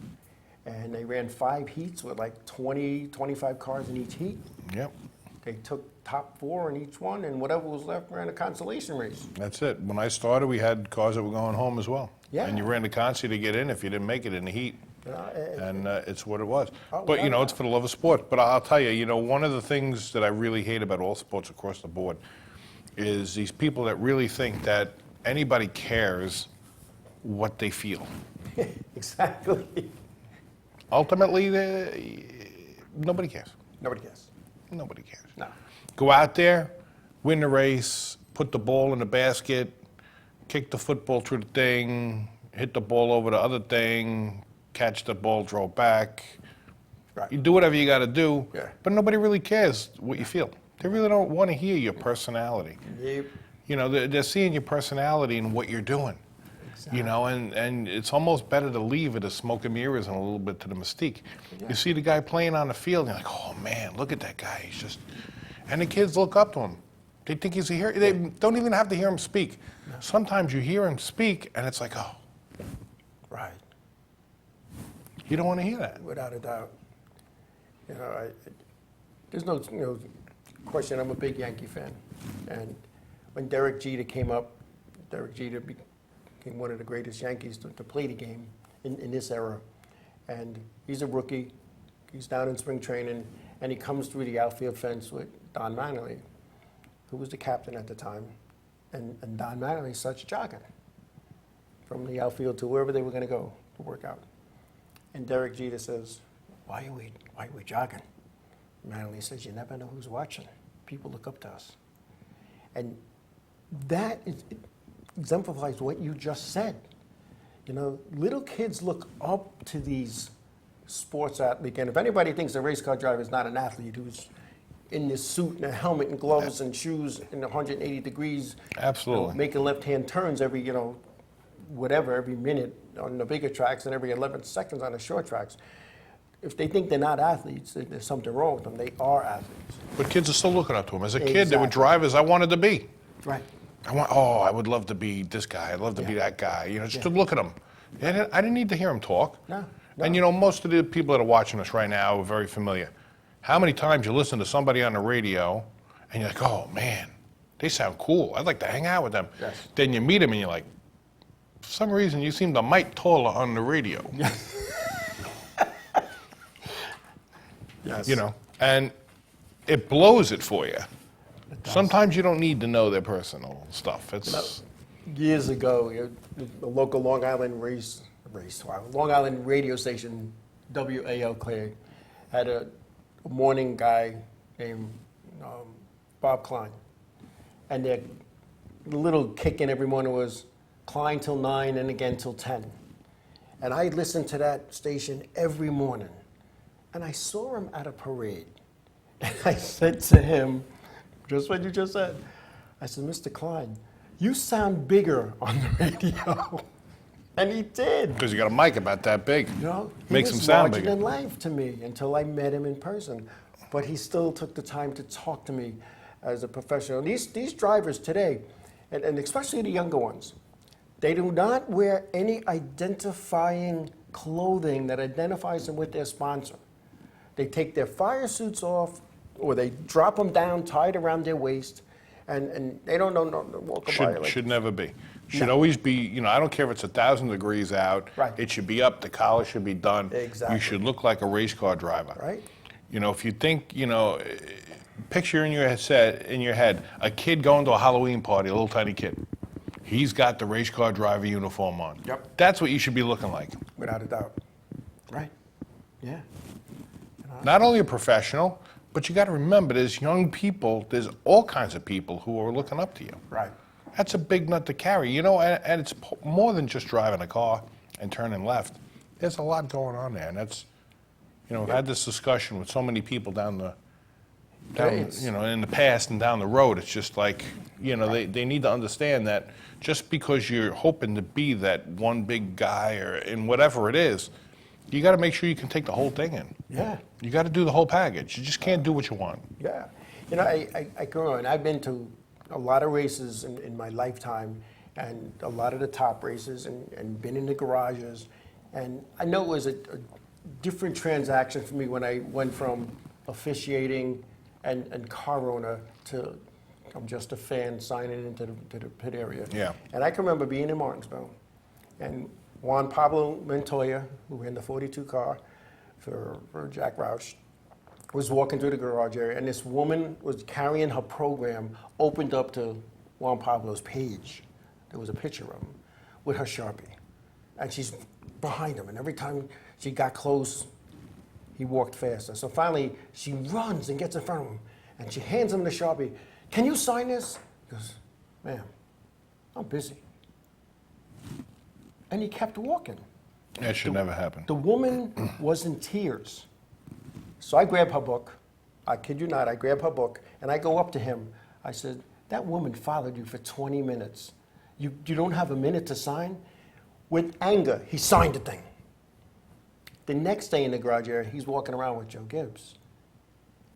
And they ran 5 heats with like 20, 25 cars in each heat. Yep. They took top 4 in each one, and whatever was left ran a consolation race. That's it. When I started, we had cars that were going home as well. Yeah. And you ran the consi to get in if you didn't make it in the heat. You know, And it's what it was. Oh, But, you know, yeah. it's for the love of sport. But I'll tell you, you know, one of the things that I really hate about all sports across the board is these people that really think that anybody cares what they feel. Exactly. Ultimately, nobody cares. Nobody cares. Nobody cares. No. Go out there, win the race, put the ball in the basket, kick the football through the thing, hit the ball over the other thing, catch the ball, throw it back. Right. You do whatever you got to do, Yeah. but nobody really cares what you feel. They really don't want to hear your personality. Yep. You know, they're seeing your personality and what you're doing. You know, and it's almost better to leave it as smoke and mirrors and a little bit to the mystique. Yeah. You see the guy playing on the field, and you're like, oh man, look at that guy. He's just, and the kids look up to him. They think he's a hero. They don't even have to hear him speak. No. Sometimes you hear him speak, and it's like, oh. Right. You don't want to hear that. Without a doubt. You know, there's no question. I'm a big Yankee fan, and when Derek Jeter came up, Derek Jeter became one of the greatest Yankees to play the game in this era. And he's a rookie. He's down in spring training, and he comes through the outfield fence with Don Mattingly, who was the captain at the time. And Don Mattingly starts jogging from the outfield to wherever they were going to go to work out. And Derek Jeter says, why are we jogging? Mattingly says, you never know who's watching. People look up to us. And that exemplifies what you just said. You know, little kids look up to these sports athletes. And if anybody thinks a race car driver is not an athlete who's in this suit and a helmet and gloves and shoes in 180 degrees, Absolutely. you know, making left-hand turns every, you know, whatever, every minute on the bigger tracks and every 11 seconds on the short tracks. If they think they're not athletes, there's something wrong with them. They are athletes. But kids are still looking up to him. As a kid, Exactly. they were drivers I wanted to be. Right. I would love to be this guy. I'd love to be that guy. You know, just to look at him. And I didn't need to hear him talk. No. And you know, most of the people that are watching us right now are very familiar. How many times you listen to somebody on the radio and you're like, oh man, they sound cool. I'd like to hang out with them. Yes. Then you meet them and you're like, for some reason you seem a mite taller on the radio. Yes. You know, and it blows it for you. Sometimes you don't need to know their personal stuff. It's Years ago, the local Long Island Long Island radio station, WALK, had a morning guy named Bob Klein. And their little kick-in every morning was Klein till 9 and again till 10. And I listened to that station every morning. And I saw him at a parade. And I said to him, just what you just said, I said, Mr. Klein, you sound bigger on the radio. And he did. because you got a mic about that big. You know, he Makes was him sound larger bigger. than life to me until I met him in person. But he still took the time to talk to me as a professional. These drivers today, and especially the younger ones, they do not wear any identifying clothing that identifies them with their sponsor. They take their fire suits off, or they drop them down, tied around their waist, and they don't know to walk by. Should never be. Should always be, you know, I don't care if it's 1,000 degrees out. Right. It should be up, the collar should be done. Exactly. You should look like a race car driver. Right. You know, if you think, you know, picture in your head a kid going to a Halloween party, a little tiny kid. He's got the race car driver uniform on. Yep. That's what you should be looking like. Without a doubt. Right. Yeah. Not only a professional, but you got to remember there's young people, there's all kinds of people who are looking up to you. Right. That's a big nut to carry, you know, and it's more than just driving a car and turning left. There's a lot going on there, and that's, you know, we've had this discussion with so many people you know, in the past and down the road. It's just like, you know, they need to understand that just because you're hoping to be that one big guy or in whatever it is, you got to make sure you can take the whole thing in. Yeah. You got to do the whole package. You just can't do what you want. Yeah. You know, I grew up, and I've been to a lot of races in my lifetime, and a lot of the top races, and been in the garages. And I know it was a different transaction for me when I went from officiating and car owner to I'm just a fan signing into the pit area. Yeah. And I can remember being in Martinsville, and Juan Pablo Montoya, who ran the 42 car for Jack Roush, was walking through the garage area, and this woman was carrying her program, opened up to Juan Pablo's page. There was a picture of him with her Sharpie. And she's behind him, and every time she got close, he walked faster. So finally, she runs and gets in front of him, and she hands him the Sharpie. Can you sign this? He goes, ma'am, I'm busy. And he kept walking. That should never happen. The woman was in tears. So I grab her book. I kid you not, I grab her book, and I go up to him. I said, that woman followed you for 20 minutes. You don't have a minute to sign? With anger, he signed the thing. The next day in the garage area, he's walking around with Joe Gibbs.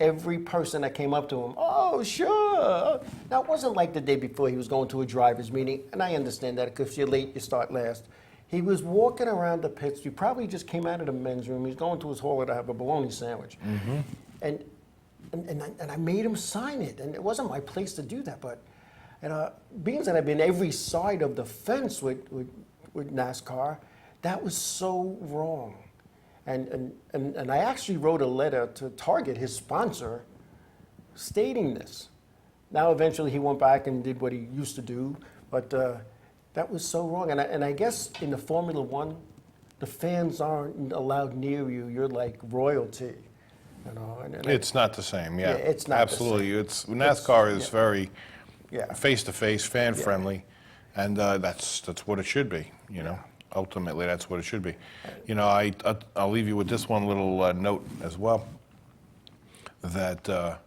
Every person that came up to him, oh, sure. Now, it wasn't like the day before he was going to a driver's meeting, and I understand that because if you're late, you start last. He was walking around the pits. He probably just came out of the men's room. He's going to his hauler to have a bologna sandwich. Mm-hmm. And I made him sign it, and it wasn't my place to do that, but being that I've been every side of the fence with NASCAR, that was so wrong. And I actually wrote a letter to Target, his sponsor, stating this. Now, eventually, he went back and did what he used to do, but that was so wrong. And I guess in the Formula One, the fans aren't allowed near you. You're like royalty. You know, it's not the same, yeah. It's not absolutely. the same. NASCAR is very Yeah. face-to-face, fan-friendly, and that's what it should be, you know. Ultimately, that's what it should be. You know, I'll leave you with this one little note as well, that,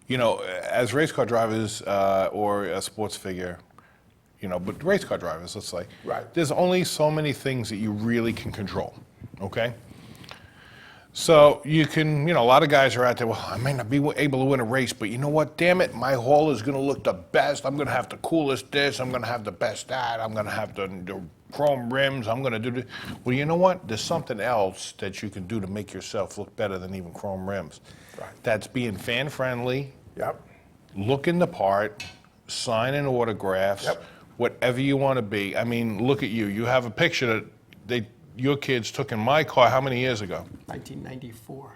you know, as race car drivers or a sports figure, you know, but race car drivers, let's say, right. There's only so many things that you really can control, okay? So you can, you know, a lot of guys are out there, well, I may not be able to win a race, but you know what, damn it, my haul is going to look the best. I'm going to have the coolest this, I'm going to have the best that, I'm going to have the chrome rims, I'm going to do this. Well, you know what, there's something else that you can do to make yourself look better than even chrome rims. Right. That's being fan-friendly, Yep. looking the part, signing autographs, Yep. whatever you want to be. I mean, look at you. You have a picture that your kids took in my car how many years ago? 1994.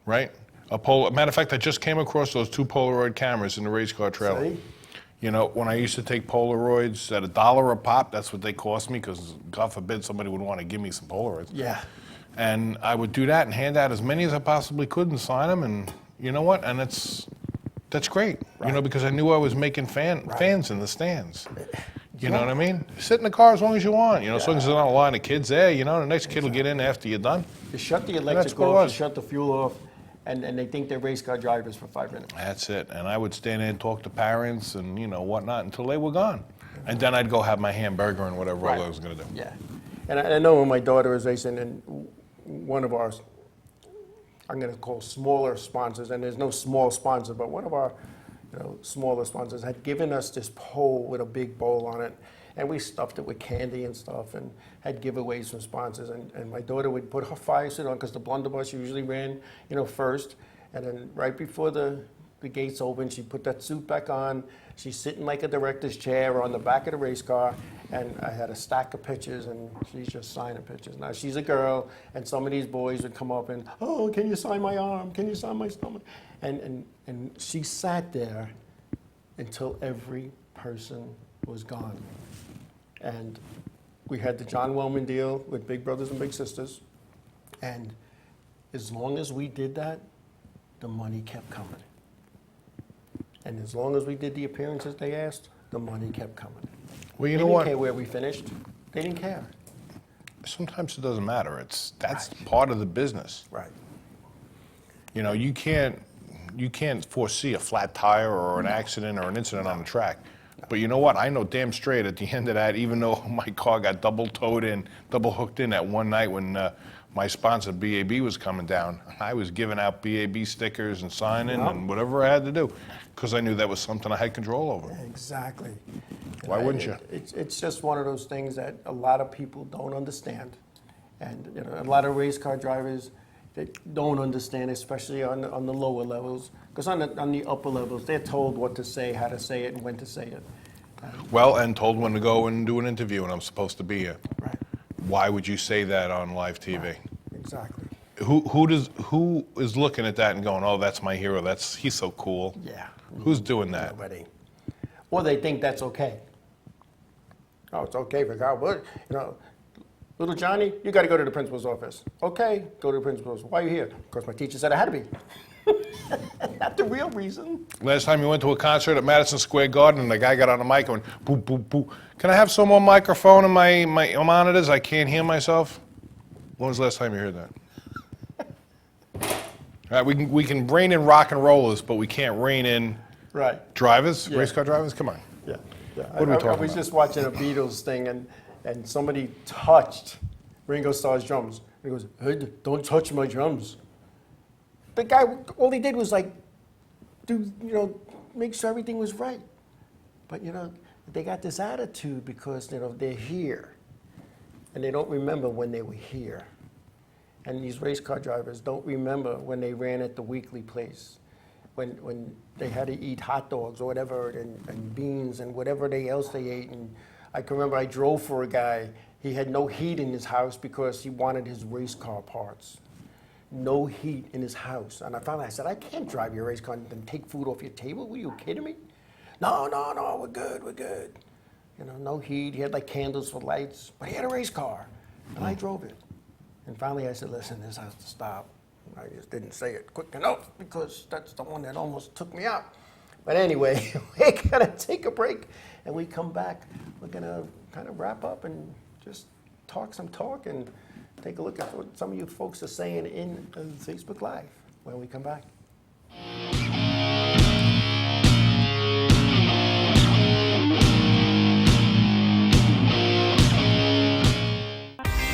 Right? Matter of fact, I just came across those 2 Polaroid cameras in the race car trailer. See? You know, when I used to take Polaroids at $1 a pop, that's what they cost me, because God forbid somebody would want to give me some Polaroids. Yeah. And I would do that and hand out as many as I possibly could and sign them, and you know what? And that's great, Right. you know, because I knew I was making fans in the stands. You know what I mean? Sit in the car as long as you want, you know, as long as there's not a line of kids there, you know, the next kid will get in after you're done. You shut the that's electric what it off, you was. shut the fuel off, and they think they're race car drivers for 5 minutes. That's it. And I would stand there and talk to parents and, you know, whatnot until they were gone. And then I'd go have my hamburger and whatever Right. I was going to do. Yeah. And I know when my daughter was racing, and one of our, I'm going to call smaller sponsors, and there's no small sponsor, but one of our smaller sponsors had given us this pole with a big bowl on it, and we stuffed it with candy and stuff and had giveaways from sponsors. And my daughter would put her fire suit on because the blunderbuss usually ran, first. And then right before the the gates open. She put that suit back on. She's sitting like a director's chair on the back of the race car, and I had a stack of pictures, and she's just signing pictures. Now, she's a girl, and some of these boys would come up and, oh, can you sign my arm? Can you sign my stomach? And she sat there until every person was gone. And we had the John Wellman deal with Big Brothers and Big Sisters, and as long as we did that, the money kept coming. And as long as we did the appearances they asked, the money kept coming. Well, you They know didn't what? care where we finished. They didn't care. Sometimes it doesn't matter. That's part of the business. Right. You know, you can't foresee a flat tire or an accident or an incident on the track. But you know what? I know damn straight at the end of that, even though my car got double hooked in that one night when my sponsor BAB was coming down, I was giving out BAB stickers and signing and whatever I had to do, because I knew that was something I had control over. Exactly. Why wouldn't you? It's just one of those things that a lot of people don't understand. And you know, a lot of race car drivers, they don't understand, especially on the lower levels. Because on the upper levels, they're told what to say, how to say it, and when to say it. Well, and told when to go and do an interview, and I'm supposed to be here. Right. Why would you say that on live TV? Right. Exactly. Who is looking at that and going, oh, that's my hero, he's so cool? Yeah. Who's doing that? Nobody. Or they think that's okay. Oh, it's okay for God. But, you know, little Johnny, you got to go to the principal's office. Okay, go to the principal's. Why are you here? Because my teacher said I had to be. Not the real reason. Last time you went to a concert at Madison Square Garden and the guy got on the mic and went, boo, boo, boo. Can I have some more microphone in my monitors? I can't hear myself. When was the last time you heard that? All right, we can rein in rock and rollers, but we can't rein in drivers, race car drivers? Come on. Yeah. What are we talking I was about? just watching a Beatles thing, and somebody touched Ringo Starr's drums. He goes, hey, don't touch my drums. The guy, all he did was make sure everything was right. But, they got this attitude because, they're here. And they don't remember when they were here. And these race car drivers don't remember when they ran at the weekly place, when they had to eat hot dogs or whatever, and beans and whatever else they ate. And I can remember I drove for a guy. He had no heat in his house because he wanted his race car parts. No heat in his house. And I said, I can't drive your race car and take food off your table. Were you kidding me? No, we're good. No heat. He had like candles for lights, but he had a race car, and I drove it. And finally I said, listen, this has to stop. I just didn't say it quick enough because that's the one that almost took me out. But anyway, we're gonna take a break, and we come back. We're gonna kind of wrap up and just talk some talk and take a look at what some of you folks are saying in Facebook Live when we come back.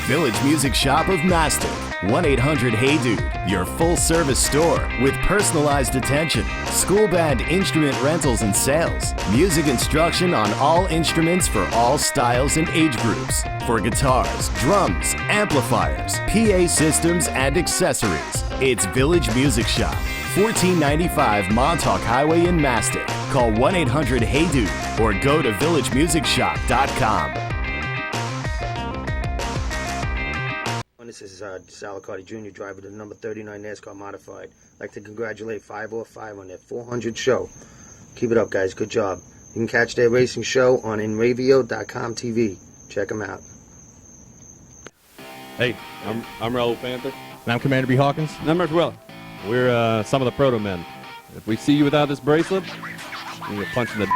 Village Music Shop of Mastic. 1-800-HEY-DUDE. Your full-service store with personalized attention, school band instrument rentals and sales, music instruction on all instruments for all styles and age groups, for guitars, drums, amplifiers, PA systems, and accessories. It's Village Music Shop, 1495 Montauk Highway in Mastic. Call 1-800-HEY-DUDE or go to villagemusicshop.com. This is Sal Cardi Jr., driver of the number 39 NASCAR Modified. I'd like to congratulate 505 on their 400 show. Keep it up, guys. Good job. You can catch their racing show on Inravio.com TV. Check them out. Hey, I'm Raul Panther. And I'm Commander B. Hawkins. And I'm Mark Weller. We're some of the proto men. If we see you without this bracelet, you get punched in the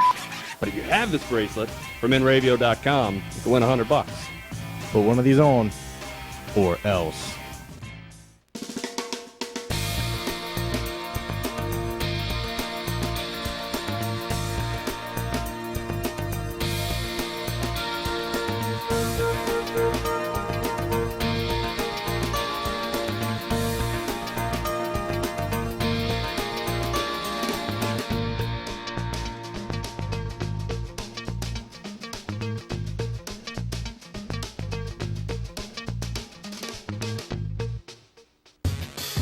But if you have this bracelet from Inravio.com, you can win $100. Put one of these on, or else.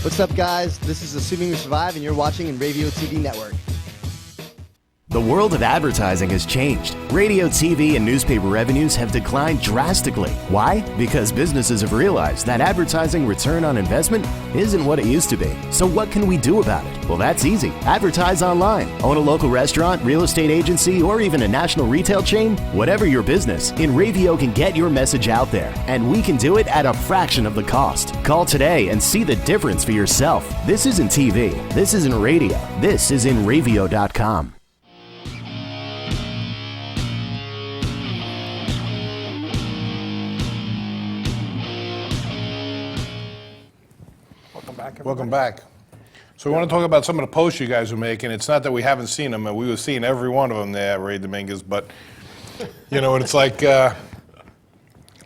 What's up, guys? This is Assuming We Survive, and you're watching Inravio TV Network. The world of advertising has changed. Radio, TV, and newspaper revenues have declined drastically. Why? Because businesses have realized that advertising return on investment isn't what it used to be. So what can we do about it? Well, that's easy. Advertise online. Own a local restaurant, real estate agency, or even a national retail chain? Whatever your business, Inravio can get your message out there. And we can do it at a fraction of the cost. Call today and see the difference for yourself. This isn't TV. This isn't radio. This is Inravio.com. Welcome back. So we want to talk about some of the posts you guys are making. It's not that we haven't seen them, and we were seeing every one of them there, Ray Dominguez, but, you know, it's like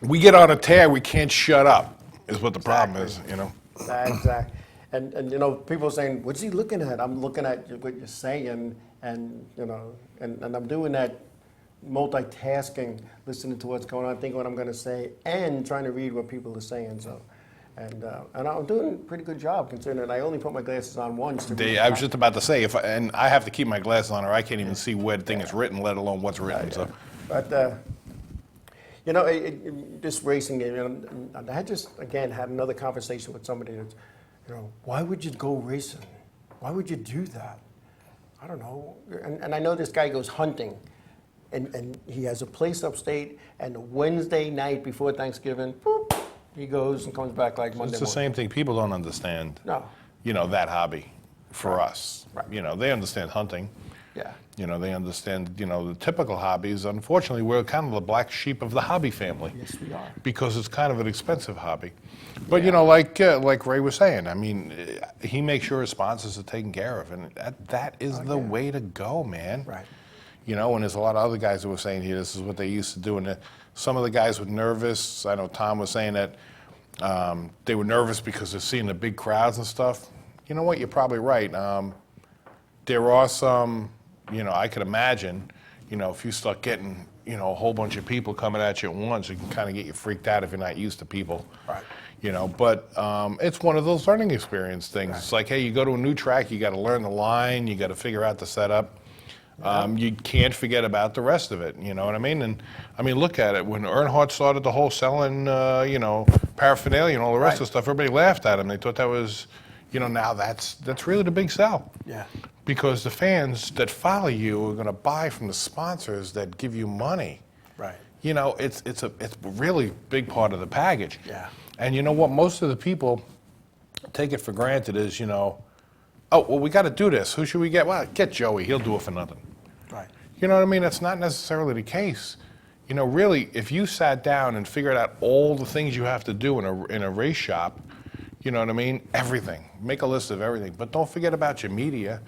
we get on a tear, we can't shut up, is what the problem is, you know. Exactly. And you know, people are saying, what's he looking at? I'm looking at what you're saying, and, you know, and I'm doing that multitasking, listening to what's going on, thinking what I'm going to say, and trying to read what people are saying, so. And I'm doing a pretty good job considering I only put my glasses on once. I was just about to say, and I have to keep my glasses on or I can't even see where the thing is written, let alone what's written. So. But, you know, this racing game, I just, again, had another conversation with somebody that's, you know, why would you go racing? Why would you do that? I don't know. And I know this guy goes hunting, and he has a place upstate, and Wednesday night before Thanksgiving, boop, he goes and comes back like Monday morning. It's the same thing. People don't understand, no. You know, that hobby for us. Right. You know, they understand hunting. Yeah. You know, they understand, you know, the typical hobbies. Unfortunately, we're kind of the black sheep of the hobby family. Yes, we are. Because it's kind of an expensive hobby. But, you know, like Ray was saying, I mean, he makes sure his sponsors are taken care of. And that is the way to go, man. Right. You know, and there's a lot of other guys that were saying here, this is what they used to do. And some of the guys were nervous. I know Tom was saying that they were nervous because they're seeing the big crowds and stuff. You know what? You're probably right. There are some, you know, I could imagine, you know, if you start getting, you know, a whole bunch of people coming at you at once, it can kind of get you freaked out if you're not used to people. Right. You know, but it's one of those learning experience things. Right. It's like, hey, you go to a new track, you got to learn the line, you got to figure out the setup. You can't forget about the rest of it, you know what I mean? And I mean, look at it. When Earnhardt started the whole selling, you know, paraphernalia and all the rest of the stuff, everybody laughed at him. They thought that was, you know, now that's really the big sell. Yeah. Because the fans that follow you are going to buy from the sponsors that give you money. Right. You know, it's a really big part of the package. Yeah. And you know what? Most of the people take it for granted is, you know, oh, well, we got to do this. Who should we get? Well, get Joey. He'll do it for nothing. Right. You know what I mean? That's not necessarily the case. You know, really, if you sat down and figured out all the things you have to do in a race shop, you know what I mean? Everything. Make a list of everything. But don't forget about your media.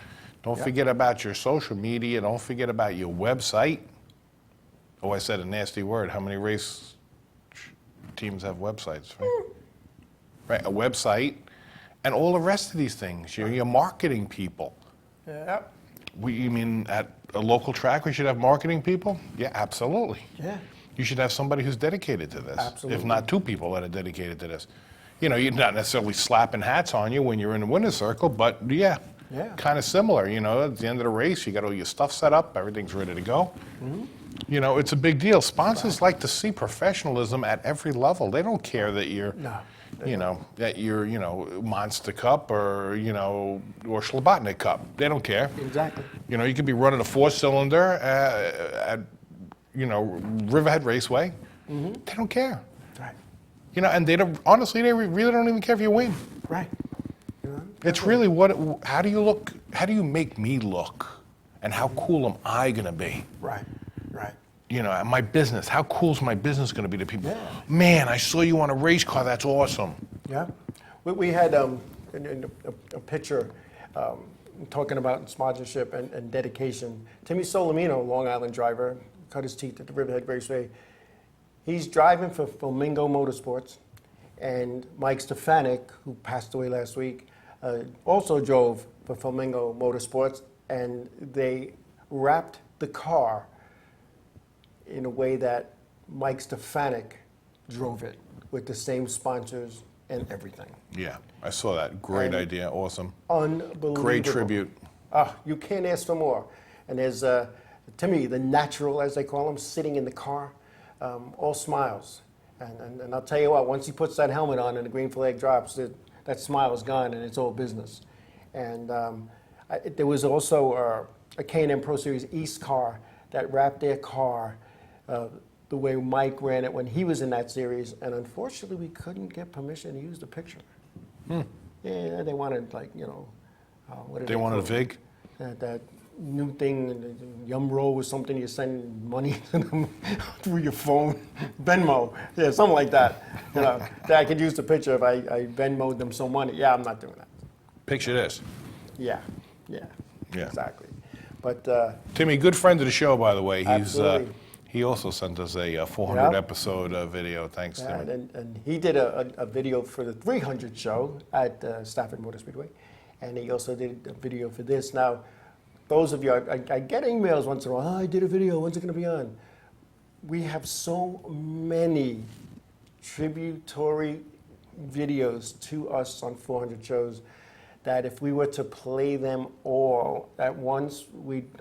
Don't forget about your social media. Don't forget about your website. Oh, I said a nasty word. How many race teams have websites? Right? Right, a website. And all the rest of these things, your marketing people. Yeah. You mean at a local track we should have marketing people? Yeah, absolutely. Yeah. You should have somebody who's dedicated to this. Absolutely. If not two people that are dedicated to this. You know, you're not necessarily slapping hats on you when you're in the winner's circle, but yeah. Kind of similar, you know, at the end of the race, you got all your stuff set up, everything's ready to go. Mm-hmm. You know, it's a big deal. Sponsors like to see professionalism at every level. They don't care that you're, you know, Monster Cup or, you know, or Schlabotnik Cup. They don't care. Exactly. You know, you could be running a 4-cylinder at, you know, Riverhead Raceway. Mm-hmm. They don't care. Right. You know, and they don't, honestly, they really don't even care if you win. Right. It's really how do you look, how do you make me look? And how cool am I going to be? Right, right. You know, my business, how cool is my business going to be to people? Yeah. Man, I saw you on a race car, that's awesome. Yeah. We had a picture talking about sponsorship and dedication. Timmy Solomino, Long Island driver, cut his teeth at the Riverhead Raceway. He's driving for Flamingo Motorsports. And Mike Stefanik, who passed away last week, also drove for Flamingo Motorsports, and they wrapped the car in a way that Mike Stefanik drove it, with the same sponsors and everything. Yeah, I saw that. Great And idea. Awesome. Unbelievable. Great tribute. You can't ask for more. And there's Timmy, the natural, as they call him, sitting in the car, all smiles. And I'll tell you what, once he puts that helmet on and the green flag drops, that smile is gone and it's all business. And there was also a K&M Pro Series East car that wrapped their car the way Mike ran it when he was in that series, and unfortunately we couldn't get permission to use the picture. Yeah, they wanted, like, you know, what did They wanted a VIG? That new thing, Yumro or something, you send money to them through your phone. Venmo, yeah, something like that. You know, that I could use the picture if I Venmo'd them some money. Yeah, I'm not doing that. Picture this. Yeah. Yeah. Exactly. But Timmy, good friend of the show, by the way. Absolutely. He also sent us a 400 episode video. Thanks, Timmy. And he did a video for the 300 show at Stafford Motor Speedway, and he also did a video for this. Now, those of you, I get emails once in a while, I did a video, when's it going to be on? We have so many tributary videos to us on 400 shows that if we were to play them all at once,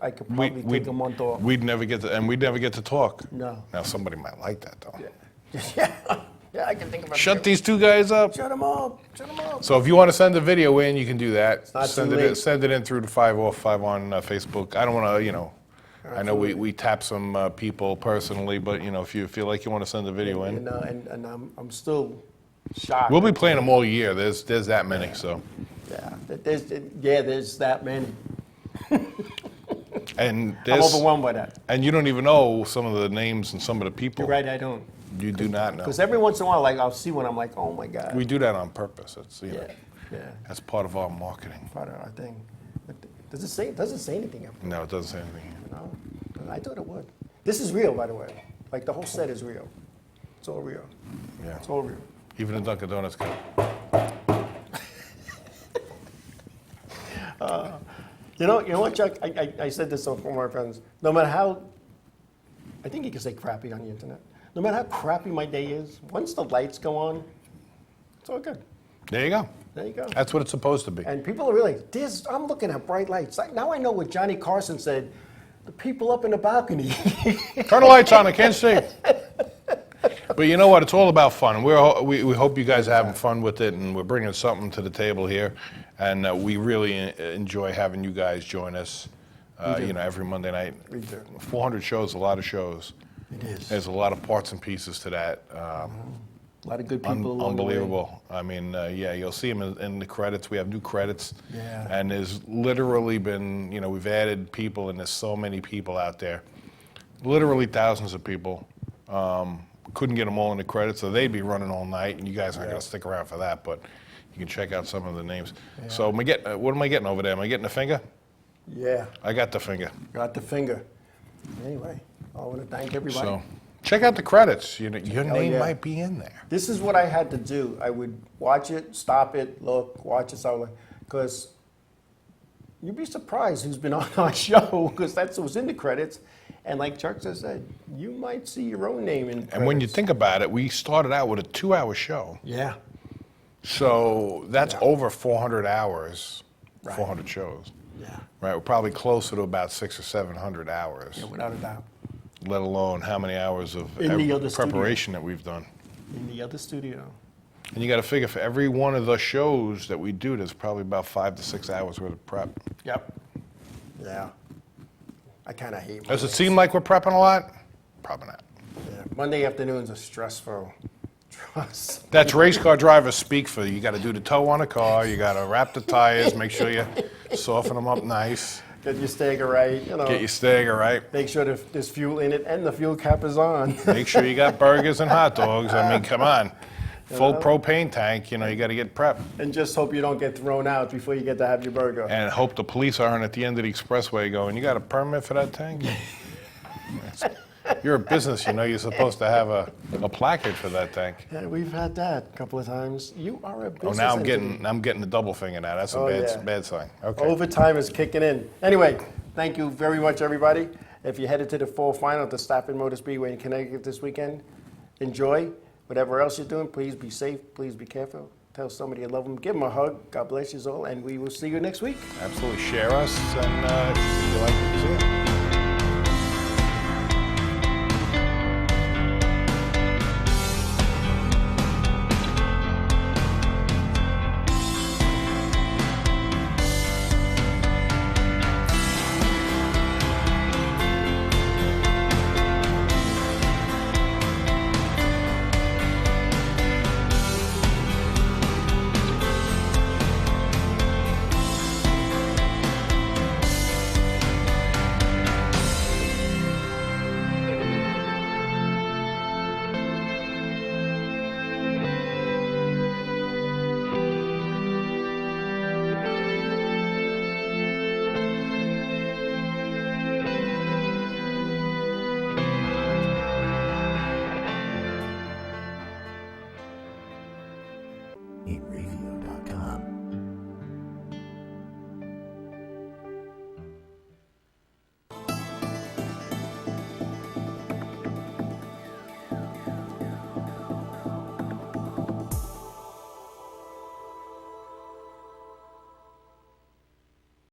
I could probably take a month off. We'd never get to talk. No. Now somebody might like that though. Yeah, I can think about it. Shut these two guys up. Shut them up. Shut them up. So if you want to send a video in, you can do that. not Send too it in, late. send it in through the 505 on Facebook. I don't want to, I know we tap some people personally, but if you feel like you want to send a video in, And I'm still shocked. we'll be playing them all year. There's that many, so. There's that many. And I'm overwhelmed by that. And you don't even know some of the names and some of the people. You're right, I don't. You do not know. Because every once in a while, like, I'll see one, I'm like, oh my God. We do that on purpose. It's Yeah. that's part of our marketing. Part of our thing. But does it say anything up there? No, it doesn't say anything. No, I thought it would. This is real, by the way. Like, the whole set is real. It's all real. Yeah. It's all real. Even the Dunkin' Donuts cup. You know what, Chuck? I said this to one of my friends. No matter how, I think you can say crappy on the internet. No matter how crappy my day is, once the lights go on, it's all good. There you go. There you go. That's what it's supposed to be. And people are really, I'm looking at bright lights. Now I know what Johnny Carson said. The people up in the balcony. Turn the lights on. I can't see. But you know what? It's all about fun. We hope you guys are having fun with it, and we're bringing something to the table here. And we really enjoy having you guys join us, every Monday night. We do. 400 shows, a lot of shows. It is. There's a lot of parts and pieces to that. A lot of good people along the way. Unbelievable. I mean, you'll see them in the credits. We have new credits. Yeah. And there's literally been, we've added people, and there's so many people out there. Literally thousands of people. Couldn't get them all in the credits, so they'd be running all night, and you guys aren't going to stick around for that, but you can check out some of the names. Yeah. So what am I getting over there? Am I getting a finger? Yeah. I got the finger. Got the finger. Anyway, I want to thank everybody. So check out the credits. Your name might be in there. This is what I had to do. I would watch it, stop it, look, watch it, so because you'd be surprised who's been on our show, because that's what was in the credits. And like Chuck just said, you might see your own name in the credits. And when you think about it, we started out with a 2-hour show. Yeah. So that's over 400 hours, 400 shows. Yeah. Right, we're probably closer to about 600 or 700 hours. Yeah, without a doubt. Let alone how many hours of preparation that we've done. In the other studio. And you got to figure for every one of the shows that we do, there's probably about 5 to 6 hours worth of prep. Yep. Yeah. I kind of hate Does it seem like we're prepping a lot? Probably not. Yeah. Monday afternoons are stressful. Trust. That's race car drivers speak for you. You got to do the toe on the car. You got to wrap the tires. Make sure you soften them up nice. Get your stagger right. Get your stagger right. Make sure there's fuel in it and the fuel cap is on. Make sure you got burgers and hot dogs. I mean, come on. Full propane tank. You got to get prepped. And just hope you don't get thrown out before you get to have your burger. And hope the police aren't at the end of the expressway going, you got a permit for that tank? You're a business, you're supposed to have a placard for that tank. Yeah, we've had that a couple of times. You are a business now entity. I'm getting the double finger now. That's a bad sign. Okay. Overtime is kicking in. Anyway, thank you very much, everybody. If you're headed to the fall final at the Stafford Motor Speedway in Connecticut this weekend, enjoy. Whatever else you're doing, please be safe. Please be careful. Tell somebody you love them. Give them a hug. God bless you all, and we will see you next week. Absolutely. Share us, and if you like what you see.